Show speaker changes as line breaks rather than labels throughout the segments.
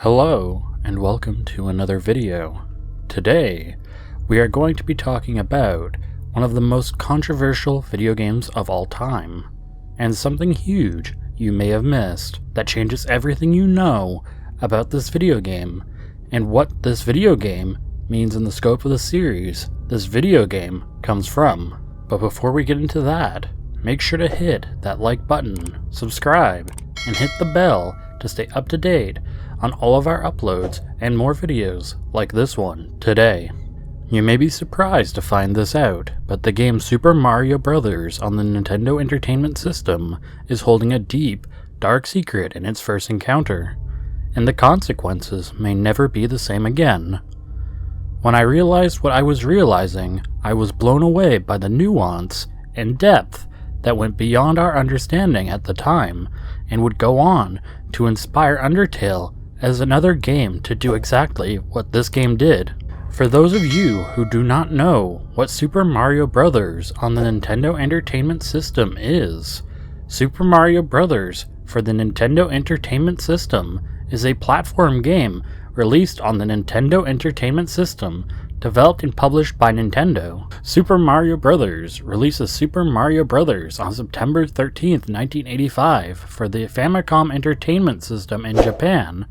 Hello, and welcome to another video. Today, we are going to be talking about one of the most controversial video games of all time, and something huge you may have missed that changes everything you know about this video game, and what this video game means in the scope of the series this video game comes from. But before we get into that, make sure to hit that like button, subscribe, and hit the bell to stay up to date on all of our uploads and more videos like this one today. You may be surprised to find this out, but the game Super Mario Bros. On the Nintendo Entertainment System is holding a deep, dark secret in its first encounter, and the consequences may never be the same again. When I realized what I was realizing, I was blown away by the nuance and depth that went beyond our understanding at the time, and would go on to inspire Undertale as another game to do exactly what this game did. For those of you who do not know what Super Mario Bros. On the Nintendo Entertainment System is, Super Mario Bros. For the Nintendo Entertainment System is a platform game released on the Nintendo Entertainment System, developed and published by Nintendo. Super Mario Bros. Releases Super Mario Bros. On September 13th, 1985 for the Famicom Entertainment System in Japan.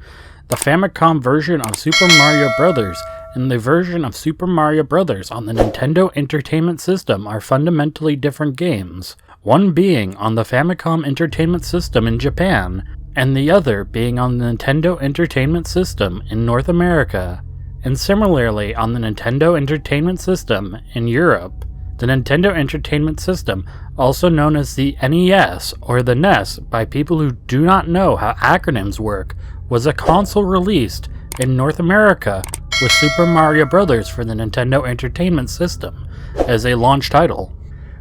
The Famicom version of Super Mario Bros. And the version of Super Mario Bros. On the Nintendo Entertainment System are fundamentally different games, one being on the Famicom Entertainment System in Japan, and the other being on the Nintendo Entertainment System in North America, and similarly on the Nintendo Entertainment System in Europe. The Nintendo Entertainment System, also known as the NES or the NES by people who do not know how acronyms work, was a console released in North America with Super Mario Bros. For the Nintendo Entertainment System as a launch title,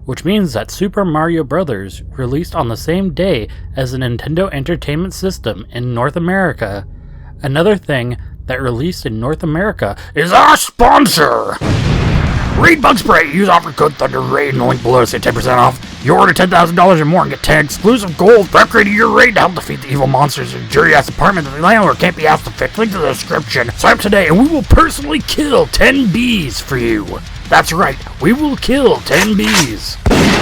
which means that Super Mario Bros. Released on the same day as the Nintendo Entertainment System in North America. Another thing that released in North America is our sponsor! Raid Bug Spray! Use offer code THUNDERRAID and the link below to save 10% off. You order $10,000 or more and get 10 exclusive gold for upgrading your raid to help defeat the evil monsters in Jury-ass apartment that the landlord can't be asked to fix. Link to the description. Sign up today and we will personally kill 10 bees for you. That's right, we will kill 10 bees.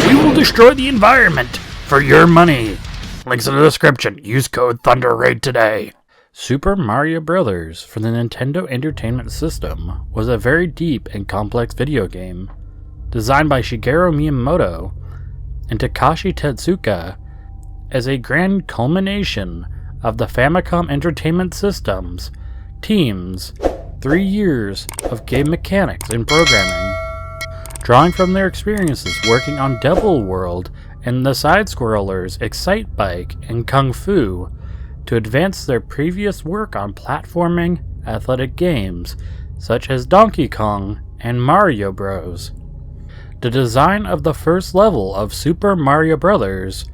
We will destroy the environment for your money. Links in the description. Use code THUNDERRAID today. Super Mario Bros. For the Nintendo Entertainment System was a very deep and complex video game, designed by Shigeru Miyamoto and Takashi Tezuka as a grand culmination of the Famicom Entertainment System's team's 3 years of game mechanics and programming, drawing from their experiences working on Devil World and the side-scrollers Excite Bike and Kung Fu, to advance their previous work on platforming, athletic games, such as Donkey Kong and Mario Bros. The design of the first level of Super Mario Bros.,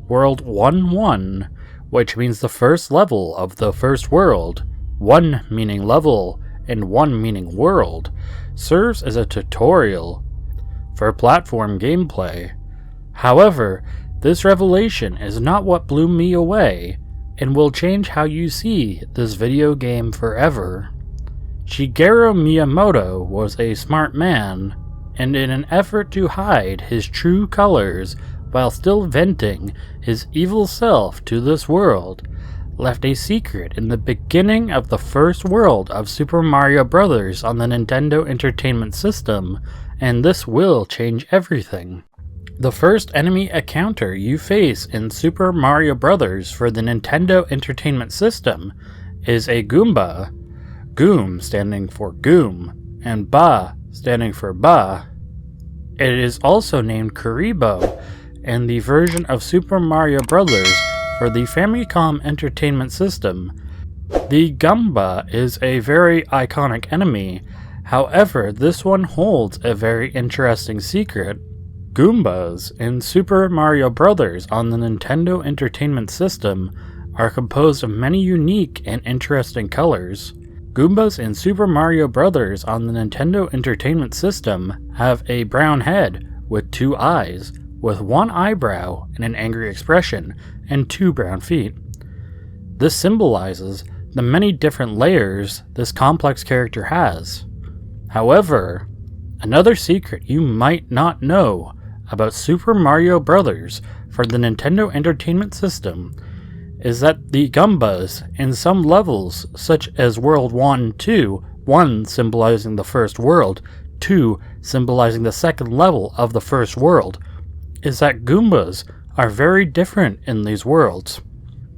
World 1-1, which means the first level of the first world, 1 meaning level and 1 meaning world, serves as a tutorial for platform gameplay. However, this revelation is not what blew me away, and will change how you see this video game forever. Shigeru Miyamoto was a smart man, and in an effort to hide his true colors while still venting his evil self to this world, left a secret in the beginning of the first world of Super Mario Bros. On the Nintendo Entertainment System, and this will change everything. The first enemy encounter you face in Super Mario Bros. For the Nintendo Entertainment System is a Goomba, Goom standing for Goom, and Ba standing for Ba. It is also named Kuribo in the version of Super Mario Bros. For the Famicom Entertainment System. The Goomba is a very iconic enemy, however this one holds a very interesting secret. Goombas in Super Mario Bros. On the Nintendo Entertainment System are composed of many unique and interesting colors. Goombas in Super Mario Bros. On the Nintendo Entertainment System have a brown head with 2 eyes, with 1 eyebrow and an angry expression, and 2 brown feet. This symbolizes the many different layers this complex character has. However, another secret you might not know about Super Mario Bros. For the Nintendo Entertainment System is that the Goombas in some levels, such as World 1 and 2, 1 symbolizing the first world, 2 symbolizing the second level of the first world, is that Goombas are very different in these worlds.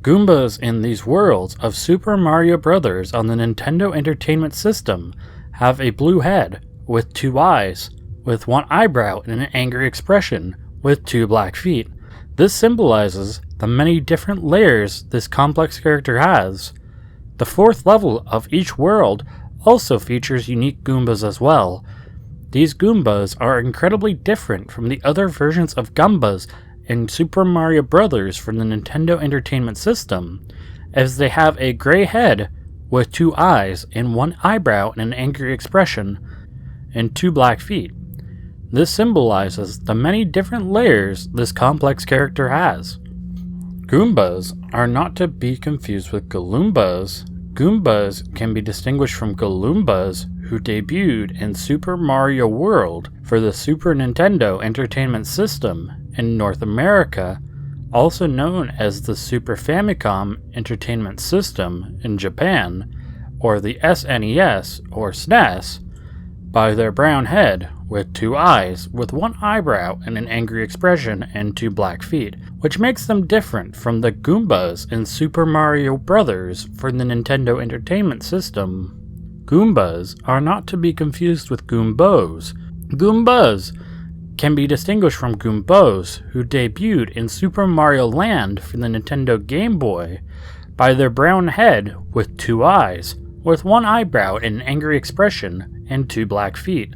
Goombas in these worlds of Super Mario Bros. On the Nintendo Entertainment System have a blue head with 2 eyes, with 1 eyebrow and an angry expression, with 2 black feet. This symbolizes the many different layers this complex character has. The 4th level of each world also features unique Goombas as well. These Goombas are incredibly different from the other versions of Goombas in Super Mario Bros. For the Nintendo Entertainment System, as they have a gray head with 2 eyes and 1 eyebrow and an angry expression, and 2 black feet. This symbolizes the many different layers this complex character has. Goombas are not to be confused with Galoombas. Goombas can be distinguished from Galoombas, who debuted in Super Mario World for the Super Nintendo Entertainment System in North America, also known as the Super Famicom Entertainment System in Japan, or the SNES or SNES, by their brown head with 2 eyes, with 1 eyebrow and an angry expression, and 2 black feet, which makes them different from the Goombas in Super Mario Bros. For the Nintendo Entertainment System. Goombas are not to be confused with Goombos. Goombas can be distinguished from Goombos, who debuted in Super Mario Land for the Nintendo Game Boy, by their brown head with 2 eyes, with 1 eyebrow and an angry expression, and 2 black feet,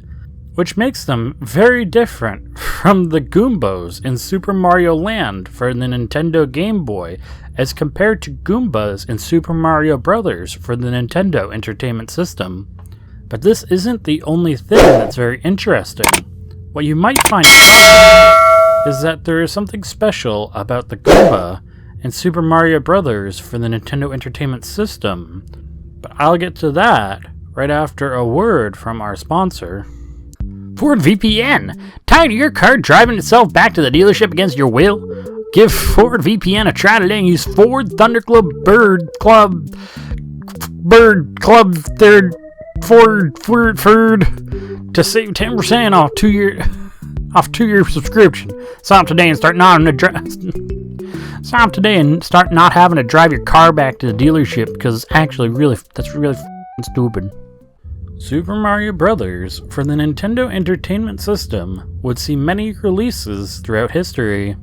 which makes them very different from the Goombos in Super Mario Land for the Nintendo Game Boy as compared to Goombas in Super Mario Bros. For the Nintendo Entertainment System. But this isn't the only thing that's very interesting. What you might find out is that there is something special about the Goomba in Super Mario Bros. For the Nintendo Entertainment System. But I'll get to that right after a word from our sponsor.
FordVPN. Tired of your car driving itself back to the dealership against your will? Give FordVPN a try today and use Ford Thunderclub Bird Club Third Ford to save 10% off 2-year subscription. Sign up today and start not having to drive your car back to the dealership, because actually that's really stupid.
Super Mario Bros. For the Nintendo Entertainment System would see many releases throughout history.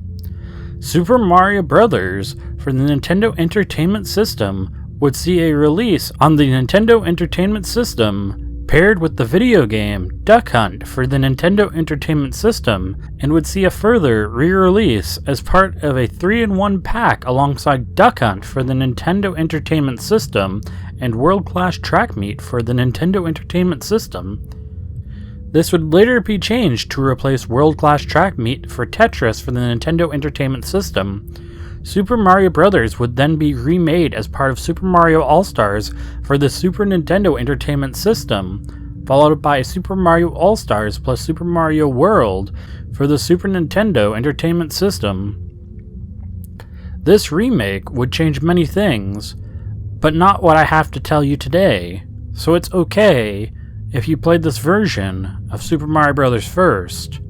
Super Mario Bros. For the Nintendo Entertainment System would see a release on the Nintendo Entertainment System paired with the video game Duck Hunt for the Nintendo Entertainment System, and would see a further re-release as part of a 3-in-1 pack alongside Duck Hunt for the Nintendo Entertainment System and World Clash Track Meet for the Nintendo Entertainment System. This would later be changed to replace World Clash Track Meet for Tetris for the Nintendo Entertainment System. Super Mario Bros. Would then be remade as part of Super Mario All-Stars for the Super Nintendo Entertainment System, followed by Super Mario All-Stars plus Super Mario World for the Super Nintendo Entertainment System. This remake would change many things, but not what I have to tell you today, so it's okay if you played this version of Super Mario Bros. First.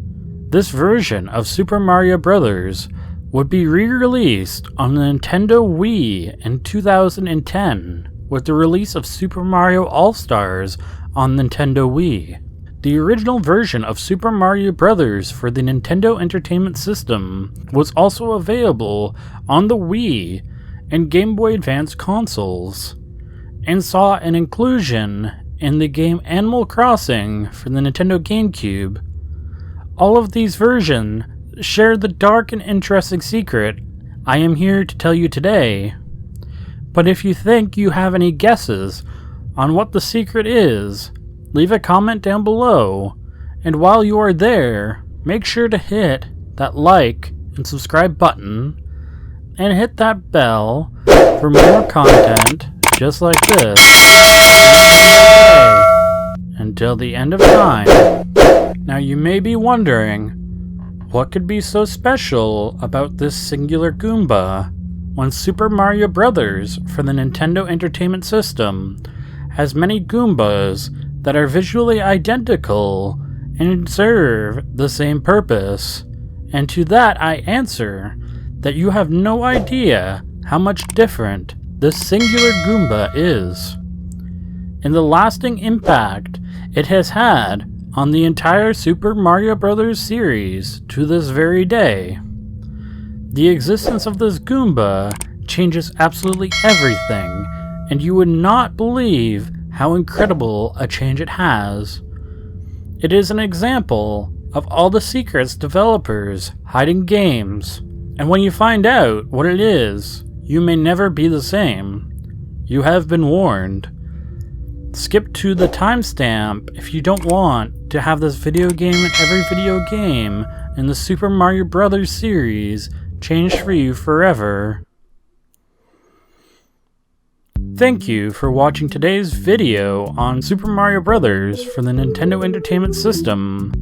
This version of Super Mario Bros. Would be re-released on the Nintendo Wii in 2010 with the release of Super Mario All-Stars on Nintendo Wii. The original version of Super Mario Bros. For the Nintendo Entertainment System was also available on the Wii and Game Boy Advance consoles, and saw an inclusion in the game Animal Crossing for the Nintendo GameCube. All of these versions share the dark and interesting secret I am here to tell you today. But if you think you have any guesses on what the secret is, leave a comment down below, and while you are there, make sure to hit that like and subscribe button, and hit that bell for more content just like this, until the end of time. Now you may be wondering, what could be so special about this singular Goomba when Super Mario Bros. For the Nintendo Entertainment System has many Goombas that are visually identical and serve the same purpose? And to that I answer that you have no idea how much different this singular Goomba is, and the lasting impact it has had on the entire Super Mario Bros. Series to this very day. The existence of this Goomba changes absolutely everything, and you would not believe how incredible a change it has. It is an example of all the secrets developers hide in games, and when you find out what it is, you may never be the same. You have been warned. Skip to the timestamp if you don't want to have this video game and every video game in the Super Mario Bros. Series changed for you forever. Thank you for watching today's video on Super Mario Bros. For the Nintendo Entertainment System.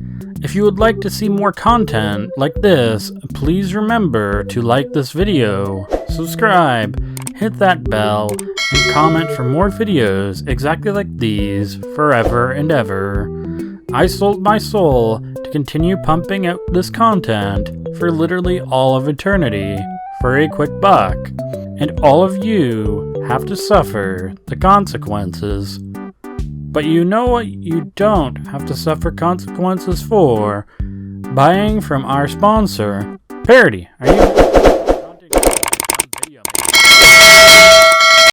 If you would like to see more content like this, please remember to like this video, subscribe, hit that bell, and comment for more videos exactly like these forever and ever. I sold my soul to continue pumping out this content for literally all of eternity for a quick buck, and all of you have to suffer the consequences. But you know what you don't have to suffer consequences for? Buying from our sponsor, Parody. Are you...